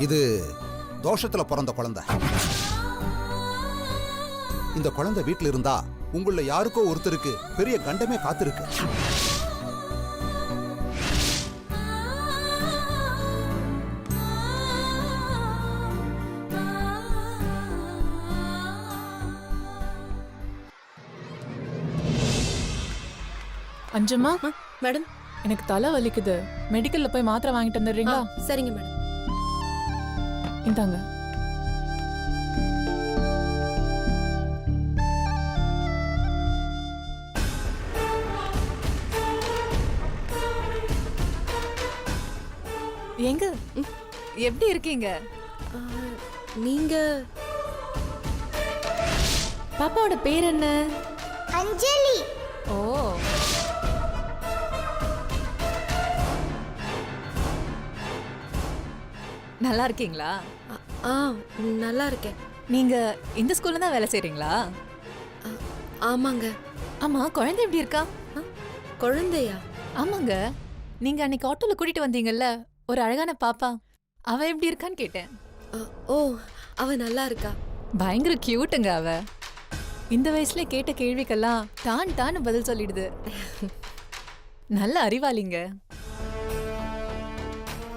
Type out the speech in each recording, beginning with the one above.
இது தோஷத்துல பிறந்த குழந்தை. இந்த குழந்தை வீட்டுல இருந்தா உங்கள யாருக்கோ ஒருத்தருக்கு பெரிய கண்டமே காத்திருக்கு. அஞ்சம்மா மேடம், எனக்கு தலை வலிக்குது. மெடிக்கல்ல போய் மாத்திரை வாங்கிட்டு வந்துடுறீங்களா? சரிங்க மேடம். இந்தாங்க. எங்க எப்படி இருக்கீங்க? நீங்க பாப்பாவோட பேர் என்ன? அஞ்சலி. ஓ, நல்லா இருக்கீங்களா? நல்லா இருக்கேன். நீங்க இந்த ஸ்கூல்ல தான் வேலை செய்றீங்களா? ஆமாங்க. ஆமா, குழந்தை எப்படி இருக்கா? குழந்தையா? ஆமாங்க, நீங்க அன்னைக்கு ஆட்டோல கூட்டிட்டு வந்தீங்கல்ல, ஒரு அழகான பாப்பா, அவ எப்படி இருக்கான்னு கேட்டேன். ஓ, அவ நல்லா இருக்கா. பயங்கர கியூட்டுங்க அவ. இந்த வயசுல கேட்ட கேள்விக்கெல்லாம் டான்னு பதில் சொல்லிடுது. நல்ல அறிவாளிங்க.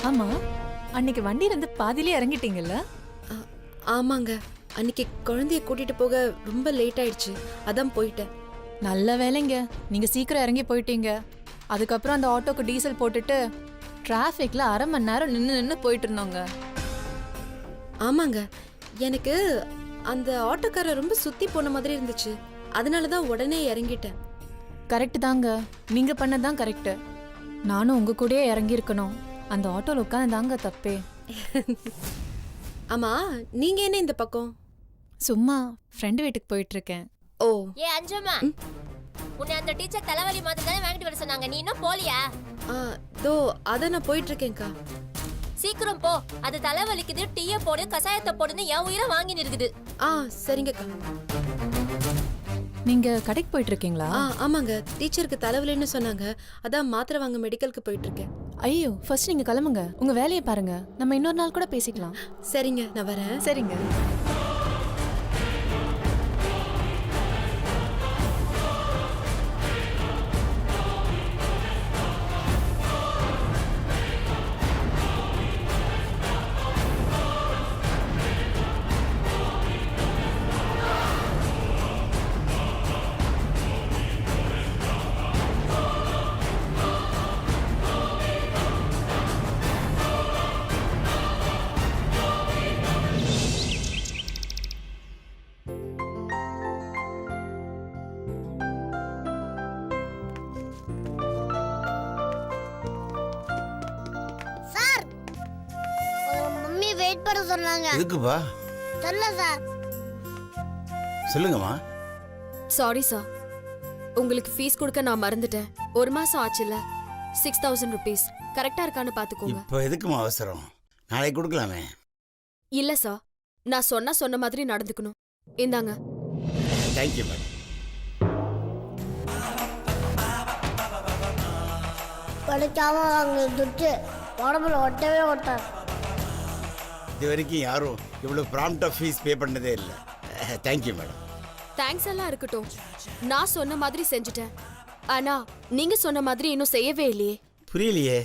ஆமா, அன்னைக்கு வண்டியில இருந்து பாதியிலே இறங்கிட்டீங்கல்ல? ஆமாங்க, அன்னைக்கு குழந்தைய கூட்டிட்டு போக ரொம்ப லேட் ஆயிடுச்சு, அதான் போயிட்டேன். நல்ல வேலைங்க, நீங்க சீக்கிரம் இறங்கி போயிட்டீங்க. அதுக்கப்புறம் அந்த ஆட்டோக்கு டீசல் போட்டுட்டு டிராஃபிக்ல அரை மணி நேரம் நின்னு போயிட்டு இருந்தோங்க. ஆமாங்க, எனக்கு அந்த ஆட்டோக்காரர் ரொம்ப சுத்தி போன மாதிரி இருந்துச்சு, அதனாலதான் உடனே இறங்கிட்டேன். கரெக்ட் தாங்க, நீங்க பண்ணதான் கரெக்ட். நானும் உங்க கூடயே இறங்கி இருக்கணும். அந்த ஆட்டோல உட்காந்து தாங்க தப்பே. ஆமா, நீங்க என்ன இந்த பக்கம்? சும்மா ஃப்ரெண்டு வீட்டுக்கு போயிட்டு இருக்கேன். ஓ, ஏ அஞ்சம்மா, உன்னை அந்த டீச்சர் தலைவலி மாத்திரை தானே வாங்கிட்டு வர சொன்னாங்க, நீ இன்னும் போலியா? தோ அத நான் போயிட்டு இருக்கேன்க்கா. சீக்கிரம் போ, அது தலைவலிக்குது, டீய போடு, கசாயத்தை போடுன்னு என் உயிரை வாங்கி நிற்குது. சரிங்கக்கா. நீங்க கடைக்கு போயிட்டு இருக்கீங்களா? ஆமாங்க, டீச்சருக்கு தலைவலின்னு சொன்னாங்க, அதான் மாத்திரை வாங்க மெடிக்கலுக்கு போயிட்டு இருக்கேன். ஐயோ, ஃபர்ஸ்ட் நீங்க கிளம்புங்க, உங்க வேலையை பாருங்க. நம்ம இன்னொரு நாள் கூட பேசிக்கலாம். சரிங்க, நான் வரேன். சரிங்க. வெயிட் பண்ண சொன்னாங்க. எதுக்குப்பா? சொல்ல சார். சொல்லுங்கம்மா. சாரி சார், உங்களுக்கு ஃபீஸ் கொடுக்க நான் மறந்துட்டேன். ஒரு மாசம் ஆச்சுல, 6000 rupees கரெக்டா இருக்கான்னு பாத்துக்கோங்க. இப்போ எதுக்குமா அவசரம்? நாளைக்கு கொடுக்கலாமே. இல்ல சார், நான் சொன்ன மாதிரி நடந்துக்கணும். இந்தாங்க. Thank you madam. படிக்காம வாங்க துட்டு உடம்புல ஒட்டவே ஒட்டாது. இது வரைக்கும் யாரும் இவ்வளவு ப்ராம்ப்டா ஃபீஸ் பே பண்ணதே இல்லை. Thank you madam. தேங்க்ஸ் எல்லாம் இருக்கட்டும், நான் சொன்ன மாதிரி செஞ்சுட்டேன். ஆனா நீங்க சொன்ன மாதிரி இன்னும் செய்யவே இல்லையே. புரியலையே,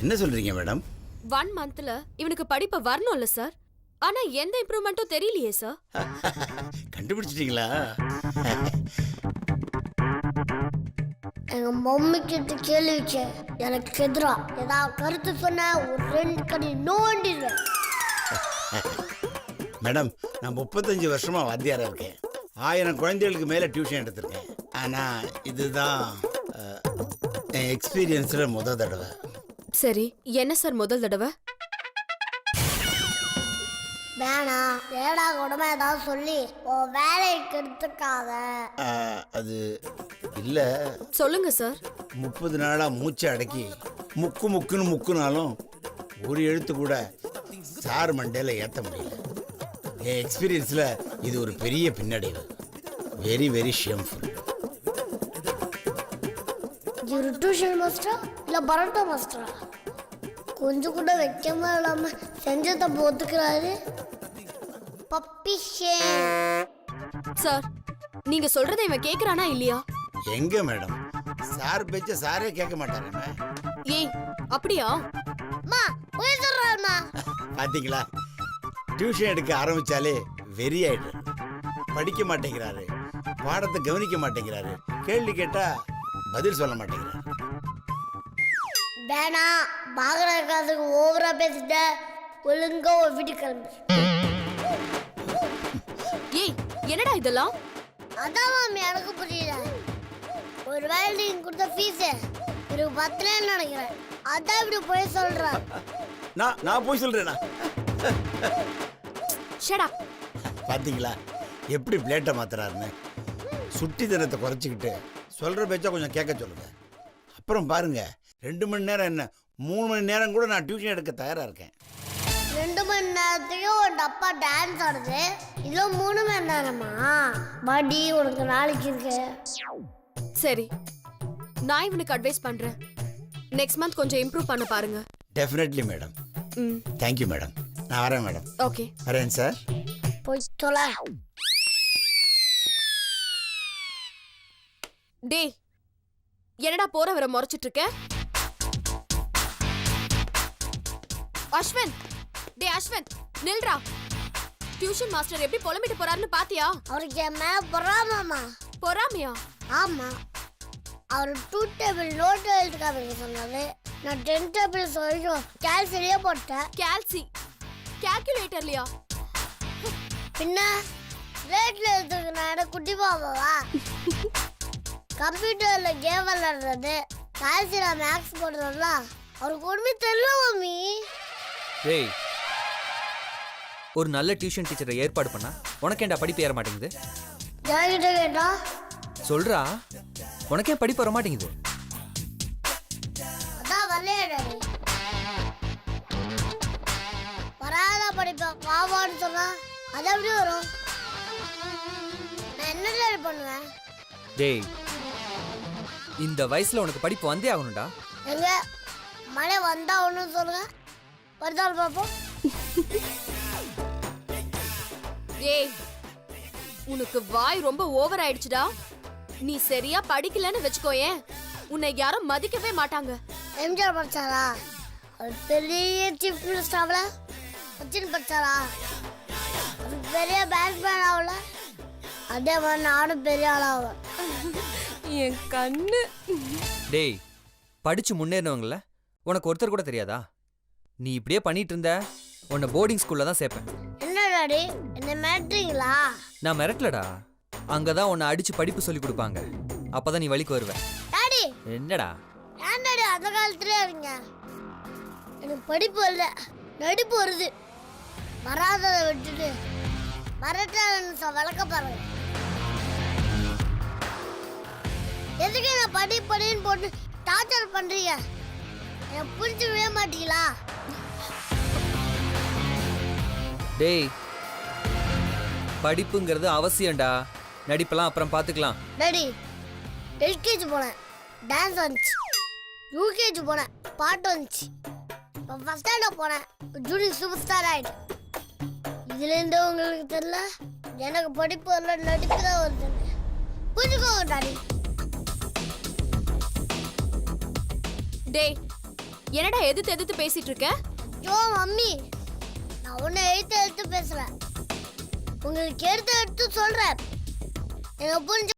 என்ன சொல்றீங்க மேடம்? 1 monthல இவனுக்கு படிப்பு வரணும்ல சார், ஆனா எந்த இம்ப்ரூவ்மெண்ட்டும் தெரியலையே சார். கண்டுபிடிச்சிட்டீங்களா? எங்க மம்மி கிட்ட கேள்வி வச்சேன், எனக்கு எதிரா ஏதாவது கருத்து சொன்ன ஒரு 2 கடி நோண்டிடுவேன். மேடம், நான் 35 வருஷமா வாத்தியாரா இருக்கேன். 1000 குழந்தைகளுக்கு மேல டியூஷன் எடுத்திருக்கேன். ஆனா இதுதான் என் எக்ஸ்பீரியன்ஸ்ல முதல் தடவை. சரி, என்ன சார் முதல் தடவை? வேணா ஏடா உடம்பு ஏதாவது சொல்லி உன் வேலையை கெடுத்துக்காத. அது இல்ல. சொல்லுங்க சார். 30 நாளா மூச்சை அடக்கி முக்குன்னு முக்குனாலும் ஒரு எழுத்து கூட சார் மண்டையில ஏத்த முடியல. என் எக்ஸ்பீரியன்ஸ்ல இது ஒரு பெரிய பின்னடைவு. Very very shameful. ஒரு டியூஷன் மாஸ்டரா இல்ல பரோட்டா மாஸ்டரா? கொஞ்சம் கூட வைக்கமா இல்லாம செஞ்ச தப்பு ஒத்துக்கிறாரு. Puppy shame. சார் நீங்க சொல்றதை இவன் கேக்குறானா இல்லையா? எங்க மேடம், சார் பேச்ச சாரே கேட்க மாட்டாருமே. ஏய் அப்படியா? அம்மா போய் சொல்றாருமா. பாத்தீங்களா, டியூஷன் எடுக்க ஆரம்பிச்சாலே வெறி ஆயிடுறாரு. படிக்க மாட்டேங்கிறாரு, பாடத்தை கவனிக்க மாட்டேங்கிறாரு, கேள்வி கேட்டா பதில் சொல்ல மாட்டேங்கிறாரு. வேணா பாக்குறதுக்கு ஓவரா பேசிட்ட, ஒழுங்கா ஒரு வீட்டுக்கு கிளம்பு. ஏய் என்னடா இதெல்லாம்? அதான் மாமி எனக்கு புரியல. ஒரு வேலை நீங்க கொடுத்த ஃபீஸ் எனக்கு பத்தலன்னு நினைக்கிறேன். அதான் இப்படி போய் சொல்றேன். நான் போய் சொல்றேனா? Shut up. பாத்தீங்களா எப்படி பிளேட்டை மாத்துறாருன்னு? சுட்டி தினத்தை குறைச்சிக்கிட்டு சொல்ற பேச்சா கொஞ்சம் கேட்க சொல்லுங்க. அப்புறம் பாருங்க, 2 மணி நேரம் என்ன 3 மணி நேரம் கூட நான் டியூஷன் எடுக்க தயாரா இருக்கேன். 2 மணி நேரத்தையும் ஒரு டப்பா டான்ஸ் ஆடுது, இதுல 3 மணி நேரமா? பாடி உனக்கு நாளைக்கு இருக்கு. சரி நான் இவனுக்கு அட்வைஸ் பண்றேன். நெக்ஸ்ட் மந்த் கொஞ்சம் இம்ப்ரூவ் பண்ண பாருங்க. Definitely madam. Thank you madam. நான் வரேன் மேடம். ஓகே வரேன் சார். போய் தொலை. டேய் என்னடா போற வர முறைச்சிட்டு இருக்க? அஸ்வந்த், டேய் அஸ்வந்த் நில்றா. டியூஷன் மாஸ்டர் எப்படி புலம்பிட்டு போறாருன்னு பாத்தியா? அவருக்கு என் மேல பொறாமாமா. பொறாமையா? ஆமா, அவர் 2 டேபிள் நோட் எழுதுக்காக சொன்னாரு. நான் 10 டேபிள் வரைக்கும் கேல்சிலேயே போட்டேன். கால்குலேட்டர்லயா? பின்ன ரேட்ல எழுதுக்கு நான் குட்டி பாப்பாவா? கம்ப்யூட்டர்ல கேம் விளையாடுறது, கால்சியில மேக்ஸ் போடுறதுலாம் அவருக்கு ஒண்ணுமே தெரியல மாமி. டேய், ஒரு நல்ல டியூஷன் டீச்சரை ஏற்பாடு பண்ணா உனக்கேண்டா படிப்பு ஏற மாட்டேங்குது? யார்கிட்ட கேட்டா? சொல்றா, உனக்கே படிப்பு வர மாட்டேங்குது? அதான் விளையாடாது. வராத படிப்பேன் வாவான்னு சொன்னா அது எப்படி வரும்? நான் என்ன பண்ணுவேன்? டேய், இந்த வயசுல உனக்கு படிப்பு வந்தே ஆகணும்டா. எங்க மழை வந்தா ஒண்ணு சொல்லுங்க, வருதாலும் பார்ப்போம். டேய் உனக்கு வாய் ரொம்ப ஓவர் ஆயிடுச்சுடா. நீ சரியா படிக்கலன்னு வெச்சுக்கோயேன், உன்னை யாரும் மதிக்கவே மாட்டாங்க. எம்ஜிஆர் படிச்சாரா? அவர் பெரிய சீஃப் மினிஸ்டர் ஆகல. சச்சின் படிச்சாரா? அவர் பெரிய பேட்ஸ்மேன் ஆகல. அதே மாதிரி நானும் பெரிய ஆளாவேன். என் கண்ணு. டேய், படிச்சு முன்னேறினவங்கள உனக்கு ஒருத்தர் கூட தெரியாதா? நீ இப்படியே பண்ணிட்டு இருந்த உன்னை போர்டிங் ஸ்கூல்ல தான் சேர்ப்பேன். என்ன டாடி என்ன மிரட்டுறீங்களா? நான் மிரட்டலடா, அங்கதான் உன்னை அடிச்சு படிப்பு சொல்லி கொடுப்பாங்க. அப்பதான் நீ வழிக்கு வருவ. டாடி என்னடா? ஏன் டாடி அந்த காலத்திலே இருங்க? எனக்கு படிப்பு இல்லை, நடிப்பு வருது. வராததை விட்டுட்டு மிரட்டாத வளர்க்க பாருங்க. எதுக்கு நான் படின்னு போட்டு டார்ச்சர் பண்றீங்க? எனக்கு புரிஞ்சுக்கவே மாட்டீங்களா? டேய், படிப்புங்கிறது அவசியம்டா, நடிப்பெல்லாம் அப்புறம் பார்த்துக்கலாம். டாடி எல்கேஜி போனேன், டான்ஸ் வந்துச்சு. யூகேஜி போனேன், பாட்டு வந்துச்சு. இப்போ ஃபர்ஸ்ட் ஸ்டாண்டர்ட் போனேன், ஜூனியர் சூப்பர் ஸ்டார் ஆயிட்டேன். இதுலேருந்து உங்களுக்கு தெரியல, எனக்கு படிப்பு வரல, நடிப்பு தான் வருது. புரிஞ்சுக்கோங்க டாடி. டேய் என்னடா எதிர்த்து பேசிட்டு இருக்க? யோ மம்மி, நான் உன்னை எடுத்து பேசுறேன். உங்களுக்கு எடுத்து சொல்றேன். எனக்கு புரிஞ்சு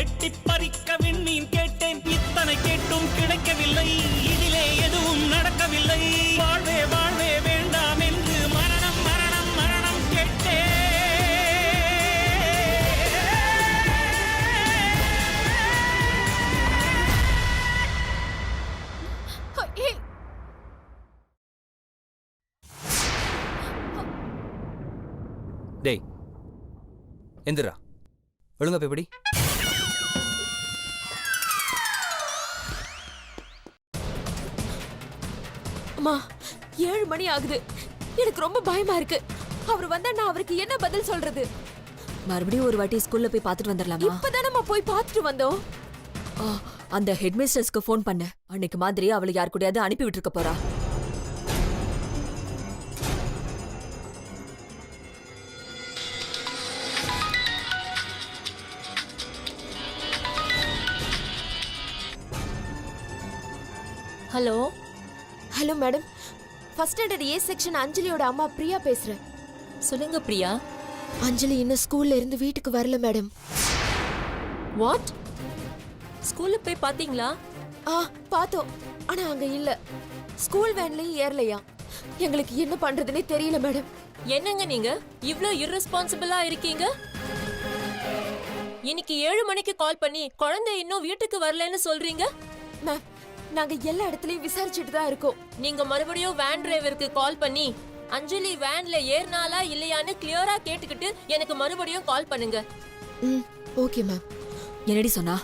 எட்டி பறிக்க விண்மீன் கேட்டேன், இத்தனை கேட்டும் கிடைக்கவில்லை. இதிலே எதுவும் நடக்கவில்லை. வாழ்வே வாழ்வே வேண்டாம் என்று மரணம் மரணம் மரணம் கேட்டேன். ஏய், டேய் எந்திரா, ஒழுங்கா போய் படி. அம்மா 7 மணி ஆகுது. எனக்கு ரொம்ப பயமா இருக்கு. அவர் வந்தா நான் அவருக்கு என்ன பதில் சொல்றது? மறுபடியும் ஒரு வாட்டி ஸ்கூல்ல போய் பார்த்துட்டு வந்துடலாமா? இப்பதானம்மா போய் பார்த்துட்டு வந்தோம். அந்த ஹெட்மிஸ்டர்ஸ்க்கு ஃபோன் பண்ண. அன்னைக்கு மாதிரி அவளை யார் கூடயாவது அனுப்பி விட்டுருக்க போறா. Hello hello madam, first standard A section அஞ்சலியோட அம்மா பிரியா பேசுறேன். சொல்லுங்க பிரியா. அஞ்சலி இன்னும் ஸ்கூல்ல இருந்து வீட்டுக்கு வரல மேடம். வாட்? ஸ்கூல்ல போய் பாத்தீங்களா? பார்த்தோம். ஆனா அங்க இல்ல. ஸ்கூல் வேன்லயும் ஏறலையா. எங்களுக்கு என்ன பண்றதுன்னே தெரியல மேடம். என்னங்க நீங்க இவ்ளோ irresponsible-ஆ இருக்கீங்க? இன்னைக்கு 7 மணிக்கு கால் பண்ணி குழந்தை இன்னும் வீட்டுக்கு வரலன்னு சொல்றீங்க. மேம், நாங்க எல்லா இடத்துலயும் விசாரிச்சுட்டு தான் இருக்கோம். நீங்க மறுபடியும் வேன் டிரைவருக்கு கால் பண்ணி அஞ்சலி வேன்ல ஏறினாலா இல்லையான்னு கிளியரா கேட்டுக்கிட்டு எனக்கு மறுபடியும் கால் பண்ணுங்க. Okay ma'am. என்னடி சொன்னா?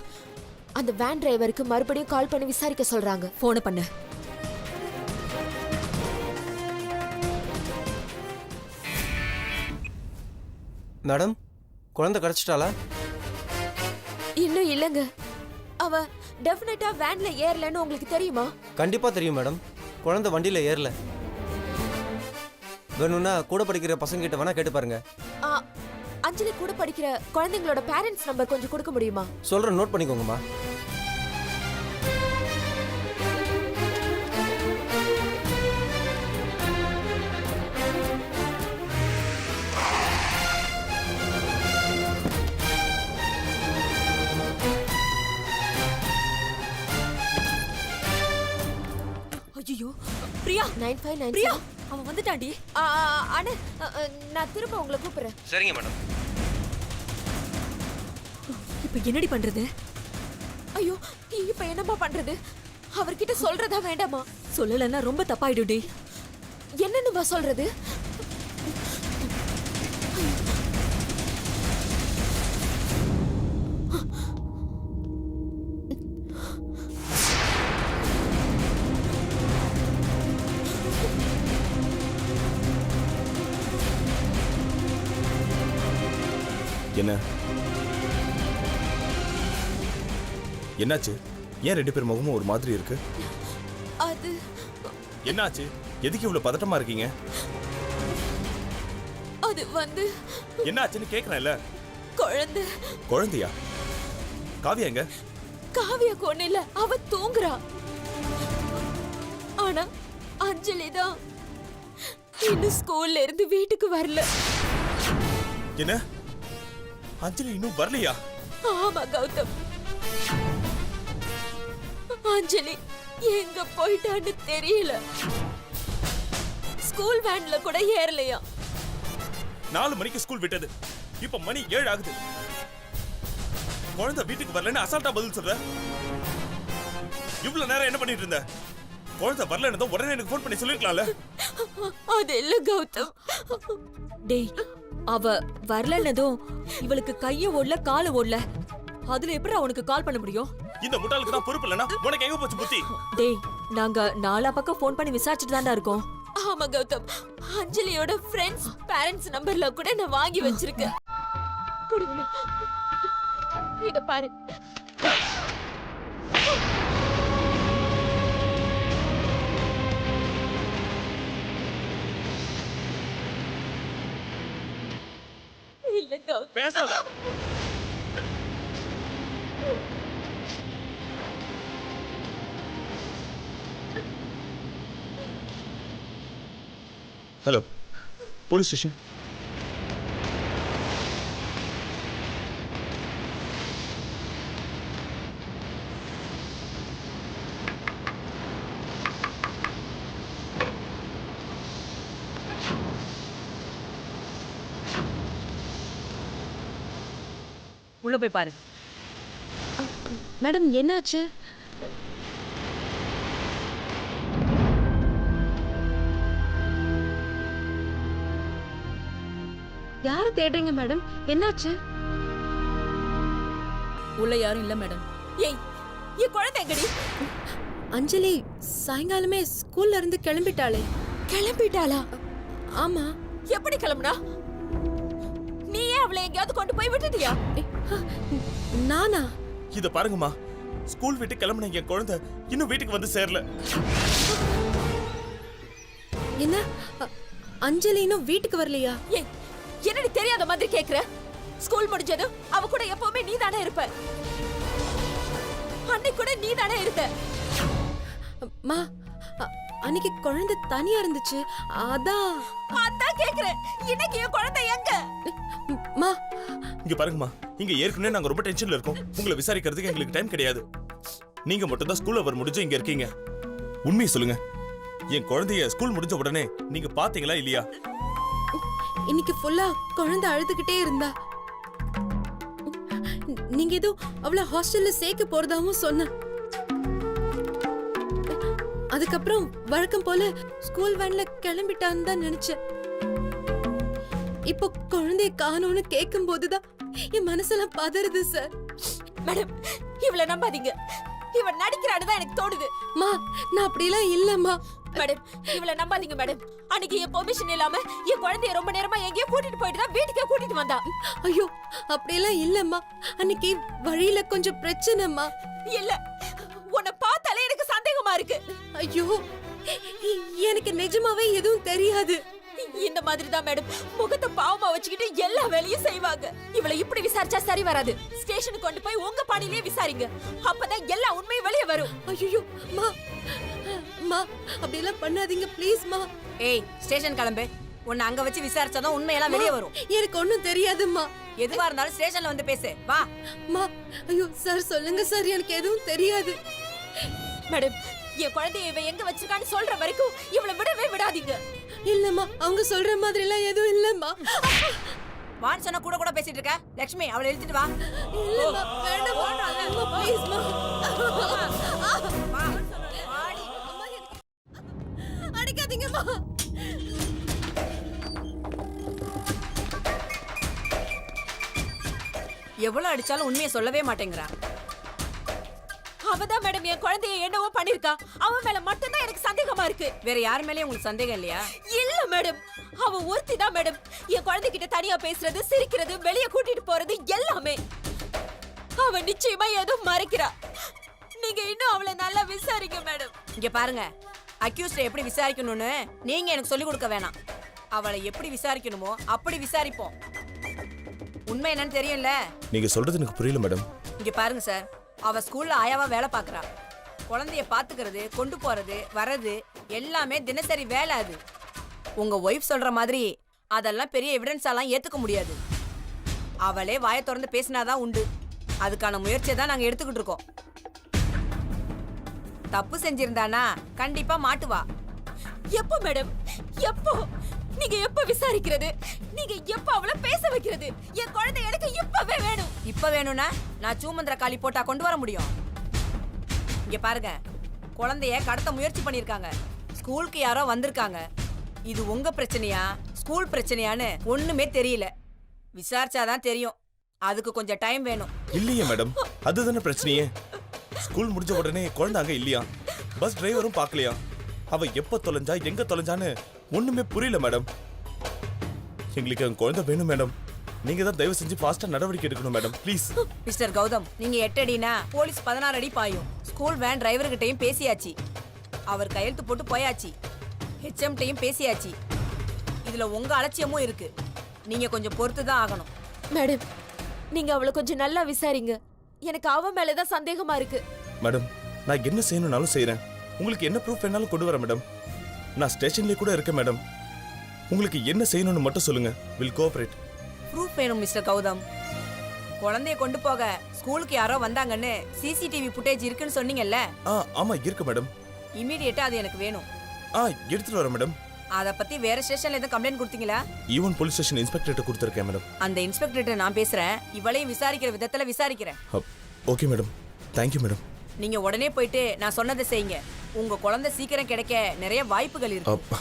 அந்த வேன் டிரைவருக்கு மறுபடியும் கால் பண்ணி விசாரிக்க சொல்றாங்க. போனை பண்ணு. மேடம், குழந்தை கிடைச்சிட்டாளா? இன்னும் இல்லங்க. அவ டெஃபினட்டா வேன்ல ஏறலன்னு உங்களுக்கு தெரியுமா? கண்டிப்பா தெரியும் மேடம். குழந்தை வண்டியில ஏறல. வேணும்னா கூட படிக்கிற பசங்க கிட்ட வேணா கேட்டு பாருங்க. அஞ்சலி கூட படிக்கிற குழந்தைங்களோட பேரண்ட்ஸ் நம்பர் கொஞ்சம் கொடுக்க முடியுமா? சொல்றேன், நோட் பண்ணிக்கோங்கம்மா. ஐயோ பிரியா, 9597. பிரியா அவன் வந்துட்டான்டி. அண்ணே, நான் திரும்ப உங்களை கூப்பிடுறேன். சரிங்க மேடம். இப்ப என்னடி பண்றது? ஐயோ, இப்ப என்னம்மா பண்றது? அவர்கிட்ட சொல்றதா வேண்டாமா? சொல்லலன்னா ரொம்ப தப்பாயிடுடி. என்னன்னுமா சொல்றது? என்ன என்னாச்சு? ஏன் 2 பேர் முகமும் ஒரு மாதிரி இருக்கு? அது என்னாச்சு? எதுக்கு இவ்வளவு பதட்டமா இருக்கீங்க? அது வந்து என்னாச்சுன்னு கேக்குறேன்ல. குழந்தை. குழந்தையா? காவியா எங்க? காவியா ஒண்ணு இல்ல, அவ தூங்குறா. ஆனா அஞ்சலி தான் இன்னும் ஸ்கூல்ல இருந்து வீட்டுக்கு வரல. என்ன? அஞ்சலி இன்னும் வரலையா? ஆமா கௌதம், அஞ்சலி எங்க போயிட்டான்னு தெரியல. ஸ்கூல் வேன்ல கூட ஏறலையா. 4 மணிக்கு ஸ்கூல் விட்டது. இப்ப மணி 7 ஆகுது. குழந்தை வீட்டுக்கு வரலன்னு அசால்ட்டா பதில் சொல்ற. இவ்வளவு நேரம் என்ன பண்ணிட்டு இருந்த? குழந்தை வரலன்னு உடனே எனக்கு ஃபோன் பண்ணி சொல்லிருக்கலாம்ல. அது இல்ல கௌதம். டேய், அவ வரலன்னதும் இவளுக்கு கைய ஓடல கால ஓடல. அதுல எப்படி அவனுக்கு கால் பண்ண முடியும்? இந்த முட்டாளுக்கு தான் பொறுப்பு இல்லனா உனக்கு எங்க போச்சு புத்தி? டேய், நாங்க 4 பக்கம் ஃபோன் பண்ணி விசாரிச்சுட்டு தான்டா இருக்கோம். ஆமா கௌதம், அஞ்சலியோட ஃப்ரெண்ட்ஸ் பேரண்ட்ஸ் நம்பர்ல கூட நான் வாங்கி வச்சிருக்கேன். கொடுங்க. இத பாரு. இல்ல கௌதம். பேசாத. Hello, police station. உள்ள போய் பாரு. மேடம் என்னாச்சு? யார தேடுறீங்க மேடம்? என்னாச்சு? உள்ள யாரும் இல்ல மேடம். ஏய், என் குழந்தை எங்கடி? அஞ்சலி சாயங்காலமே ஸ்கூல்ல இருந்து கிளம்பிட்டாளே. கிளம்பிட்டாளா? ஆமா. எப்படி கிளம்புனா? நீ ஏன் அவளை எங்கயாவது கொண்டு போய் விட்டுட்டியா? நானா? இத பாருங்கம்மா, ஸ்கூல் விட்டு கிளம்புன என் குழந்தை இன்னும் வீட்டுக்கு வந்து சேரல. என்ன? அஞ்சலி இன்னும் வீட்டுக்கு வரலையா? ஏய், என்னடி தெரியாத மாதிரி கேக்குற? ஸ்கூல் முடிஞ்சதும் அவ கூட எப்பவுமே நீ தானே இருப்ப. அன்னைக்கு கூட நீ தானே இருந்த. மா, அன்னைக்கு குழந்தை தனியா இருந்துச்சு. அதான் கேக்குறேன். இன்னைக்கு என் குழந்தை எங்க? மா, இங்க பாருங்கம்மா, இங்க ஏற்கனவே நாங்க ரொம்ப டென்ஷன்ல இருக்கோம். உங்களை விசாரிக்கிறதுக்கு எங்களுக்கு டைம் கிடையாது. நீங்க மட்டும் தான் ஸ்கூல் அவர் முடிஞ்சு இங்க இருக்கீங்க. உண்மையை சொல்லுங்க, என் குழந்தைய ஸ்கூல் முடிஞ்ச உடனே நீங்க பாத்தீங்களா இல்லையா? இன்னைக்கு ஃபுல்லா குழந்தை அழுதுகிட்டே இருந்தா. நீங்க ஏதோ அவள ஹாஸ்டல்ல சேர்க்க போறதாவும் சொன்ன. அதுக்கப்புறம் வழக்கம் போல ஸ்கூல் வேன்ல கிளம்பிட்டான்னு தான் நினைச்சேன். இப்போ குழந்தைய காணோம்னு கேட்கும் போதுதான் என் மனசெல்லாம் பதறுது சார். மேடம், இவள நம்பாதீங்க. இவ நடிக்கிறான்னு தான் எனக்கு தோணுது. மா, நான் அப்படிலாம் இல்லம்மா. மேடம், இவள நம்பாதீங்க மேடம். அன்னைக்கு என் பெர்மிஷன் இல்லாம என் குழந்தைய ரொம்ப நேரமா எங்கேயோ கூட்டிட்டு போயிட்டு தான் வீட்டுக்கே கூட்டிட்டு வந்தா. ஐயோ, அப்படிலாம் இல்லம்மா. அன்னைக்கு வழியில கொஞ்சம் பிரச்சனைமா. இல்ல, உன்னை பார்த்தாலே எனக்கு சந்தேகமா இருக்கு. ஐயோ, எனக்கு நிஜமாவே எதுவும் தெரியாது. இந்த மாதிரி தான் மேடம் முகத்தை பாவமா வச்சுக்கிட்டு எல்லா வேலையும் செய்வாங்க. இவளை இப்படி விசாரிச்சா சரி வராது. ஸ்டேஷனுக்கு கொண்டு போய் உங்க பாணியிலே விசாரிங்க. அப்பதான் எல்லா உண்மையும் வெளியே வரும். ஐயோ மா, மா அப்படி எல்லாம் பண்ணாதீங்க ப்ளீஸ் மா. ஏய், ஸ்டேஷன் கிளம்பு. உன்னை அங்க வச்சு விசாரிச்சாதான் உண்மையெல்லாம் வெளியே வரும். எனக்கு ஒண்ணும் தெரியாதும்மா. எதுவா இருந்தாலும் ஸ்டேஷன்ல வந்து பேசு. வா. மா, ஐயோ சார் சொல்லுங்க சார், எனக்கு எதுவும் தெரியாது. மேடம், என் குழந்தைய இவ எங்க வச்சிருக்கான்னு சொல்ற வரைக்கும் இவளை விடவே விடாதீங்க. இல்லம்மா, அவங்க சொல்ற மாதிரி எல்லாம் எதுவும் இல்லம்மா. வான் சொன்ன கூட கூட பேசிட்டு இருக்க. லட்சுமி, அவளை எழுதிட்டு வா. இல்லம்மா, வேண்டாம். அம்மா ப்ளீஸ் மா. அடிக்காதீங்கம்மா. எவ்வளவு அடிச்சாலும் உண்மையை சொல்லவே மாட்டேங்கிறா. அவதான் மேடம் என் குழந்தைய என்னவோ பண்ணிருக்கா. அவன் மேல மட்டும்தான் எனக்கு சந்தேகமா இருக்கு. வேற யார் மேலயும் உங்களுக்கு சந்தேகம் இல்லையா? இல்ல மேடம், அவ ஒருத்தி தான் மேடம் என் குழந்தைகிட்ட தனியா பேசுறது, சிரிக்கிறது, வெளிய கூட்டிட்டு போறது எல்லாமே. அவ நிச்சயமா ஏதோ மறைக்கிறா. நீங்க இன்னும் அவளை நல்லா விசாரிங்க மேடம். இங்க பாருங்க, அக்யூஸ்ட எப்படி விசாரிக்கணும்னு நீங்க எனக்கு சொல்லி கொடுக்க வேணாம். அவளை எப்படி விசாரிக்கணுமோ அப்படி விசாரிப்போம். உண்மை என்னன்னு தெரியும்ல? நீங்க சொல்றது எனக்கு புரியல மேடம். இங்க பாருங்க சார், அவ ஸ்கூல்ல ஆயாவா வேலை பாக்குறா. குழந்தைய பாத்துக்கிறது, கொண்டு போறது, வர்றது எல்லாமே தினசரி வேலை. அது உங்க ஒய்ஃப் சொல்ற மாதிரி அதெல்லாம் பெரிய எவிடன்ஸாலாம் ஏத்துக்க முடியாது. அவளே வாயை திறந்து பேசினாதான் உண்டு. அதுக்கான முயற்சியை தான் நாங்க எடுத்துக்கிட்டு இருக்கோம். தப்பு செஞ்சிருந்தானா கண்டிப்பா மாட்டுவா. எப்போ மேடம், எப்போ? நீங்க எப்ப விசாரிக்கிறது? நீங்க எப்ப அவளை பேச வைக்கிறது? என் குழந்தை எனக்கு இப்பவே வேணும். இப்ப வேணும்னா நான் சூமந்திர காளி போட்டா கொண்டு வர முடியும். இங்க பாருங்க, குழந்தைய கடத்த முயற்சி பண்ணிருக்காங்க. ஸ்கூலுக்கு யாரோ வந்திருக்காங்க. இது உங்க பிரச்சனையா ஸ்கூல் பிரச்சனையான்னு ஒண்ணுமே தெரியல. விசாரிச்சாதான் தெரியும். அதுக்கு கொஞ்சம் டைம் வேணும். இல்லையே மேடம், அதுதானே பிரச்சனையே. ஸ்கூல் முடிஞ்ச உடனே குழந்தை அங்க இல்லையா, பஸ் டிரைவரும் பார்க்கலையா, அவ எப்ப தொலைஞ்சா எங்க தொலைஞ்சான்னு ஒண்ணுமே புரியல மேடம். எங்களுக்கு அந்த குழந்தை வேணும் மேடம். நீங்க தான் தயவு செஞ்சு ஃபாஸ்டா நடவடிக்கை எடுக்கணும் மேடம், ப்ளீஸ். மிஸ்டர் கௌதம், நீங்க 8 அடினா போலீஸ் 16 அடி பாயும். ஸ்கூல் வேன் டிரைவர்கிட்டையும் பேசியாச்சு. அவர் கையெழுத்து போட்டு போயாச்சு. ஹெச்எம்டையும் பேசியாச்சு. இதுல உங்க அலட்சியமும் இருக்கு. நீங்க கொஞ்சம் பொறுத்து தான் ஆகணும். மேடம், நீங்க அவளை கொஞ்சம் நல்லா விசாரிங்க. எனக்கு அவ மேலதான் சந்தேகமா இருக்கு. மேடம், நான் என்ன செய்யணும்னாலும் செய்யறேன். உங்களுக்கு என்ன ப்ரூஃப் வேணாலும் கொண்டு வரேன் மேடம். நான் ஸ்டேஷன்லயே கூட இருக்கேன் மேடம். உங்களுக்கு என்ன செய்யணும்னு மட்டும் சொல்லுங்க. Will cooperate. ப்ரூஃப் வேணும் மிஸ்டர் கௌதம். குழந்தைய கொண்டு போக ஸ்கூலுக்கு யாரோ வந்தாங்கன்னு சிசிடிவி ஃபுட்டேஜ் இருக்குன்னு சொன்னீங்கல்ல? ஆமா இருக்கு மேடம். இமிடியேட்டா அது எனக்கு வேணும். எடுத்துட்டு வரேன் மேடம். அத பத்தி வேற ஸ்டேஷன்ல எதுவும் கம்ப்ளைண்ட் கொடுத்தீங்களா? ஈவன் போலீஸ் ஸ்டேஷன் இன்ஸ்பெக்டர்கிட்ட கொடுத்துருக்கேன் மேடம். அந்த இன்ஸ்பெக்டர்கிட்ட நான் பேசுறேன். இவளையும் விசாரிக்கிற விதத்துல விசாரிக்கிறேன். Okay madam, thank you madam. நீங்க உடனே போயிட்டு நான் சொன்னதை செய்யுங்க. உங்க குழந்தை சீக்கிரம் கிடைக்க நிறைய வாய்ப்புகள் இருக்கு.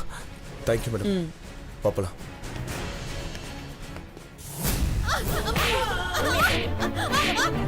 Thank you madam. பாப்பலாம். உண்மையை சொல்லு.